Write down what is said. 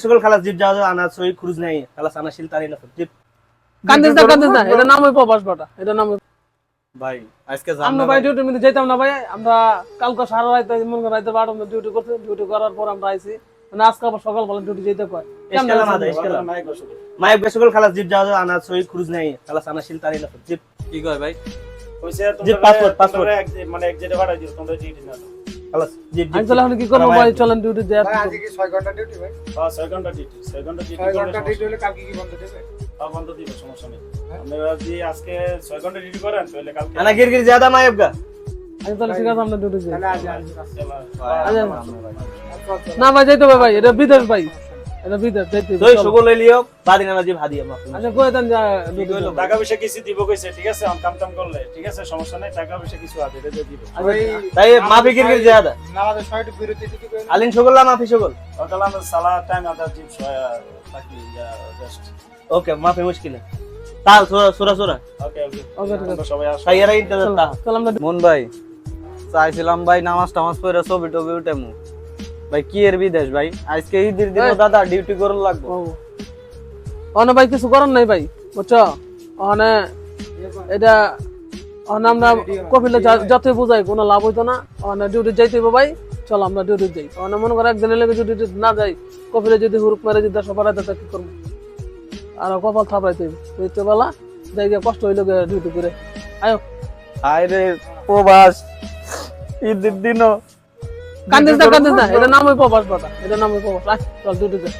সকল খালাস জিপ যাওয়া আনা সই ক্রুজ নাই খালাস আনা শিল তারি না জিপ কান্দিস না এটা নাম হই প্রবাস বাটা এটা নাম ভাই আজকে আমরা ভাই ডিউটি মধ্যে যাইতাম না ভাই আমরা কালকে সারা রাত মন করে রাতে 12টা মধ্যে ডিউটি করতে ডিউটি করার পর আমরা আইছি মানে আজকে আবার সকাল বেলা ডিউটি যেতে কয় ইসকালা মাদা ইসকালা মাইক সকল খালাস জিপ যাওয়া আনা সই ক্রুজ নাই খালাস আনা শিল তারি না জিপ কি কয় ভাই কইছে জিপ পাসপোর্ট মানে এক জেটে বাড়াই দিও তোমরা ডিউটি না খালাস জিপ আমি চলে এখন কি করব ভাই চলেন ডিউটি যাই ভাই আজকে কি 6 ঘন্টা ডিউটি ভাই? হ্যাঁ 6 ঘন্টা ডিউটি 6 ঘন্টা ডিউটি 6 ঘন্টা ডিউটি হলে কালকে কি বন্ধ দেবে? বন্ধ দিবে সমস্যা নেই আপনারা যদি আজকে 6 ঘন্টা ডিউটি করেন তাহলে কালকে আনা গির ज्यादा मायब का আমি চলে ঠিক আছে আমরা ডিউটি যাই তাহলে আজ না ভাই যাইতে হবে ভাই এটা বিদেশ ভাই এটা বিদেশ যাইতে হবে। সই সকল লই লিও বাদিনা না জিপ হাদিয়া মাফ আচ্ছা কই দেন যা ডিউটি যাই। টাকা পয়সা কিছু দিব কইছে ঠিক আছে আমি কাম করলে ঠিক আছে সমস্যা নাই টাকা পয়সা কিছু আছে এটা দিয়ে দিব ওই তাই মাফি গির ज्यादा নামাজের সময়টা বিরতি দিতে কই আলিন সকল না মাফি সকল সকাল আমরা সালা টাইম আদা জিপ বাকি জাস্ট ওকে মাফি মুশকিল है তাল সুরা সুরা ওকে ওকে ওকে ঠিক আছে সবাই আসো সাইয়ারা ইন্টারনেট তা চল আমরা মন ভাই চাইছিলাম ভাই নামাজ টামাজ পড়ে ছবি টবি উঠেমু ভাই কি এর বিদেশ ভাই আজকে ঈদের দিন দাদা ডিউটি করতে লাগবো অনে ভাই কিছু করার নাই ভাই বুঝছো অনে এটা অনে আমরা কপিলে যতই বুঝাই কোনো লাভ হইতো না অনে ডিউটি যাইতে হবে ভাই চল আমরা ডিউটি যাই অনে মনে করে একদিনের লেগে যদি ডিউটি না যাই কপিলে যদি হুরুক মেরে যদি 10 বাড়াইতে তা কি করবো আর কপাল থাপড়াইতে হইতে বেলা যাই গিয়ে কষ্ট হইলো ডিউটি করে আয়ো আয় রে প্রবাস ঈদের দিনও কান্দিস না এটা নাম হই প্রবাস বাটা এটা নাম হই প্রবাস চল ডিউটি যাই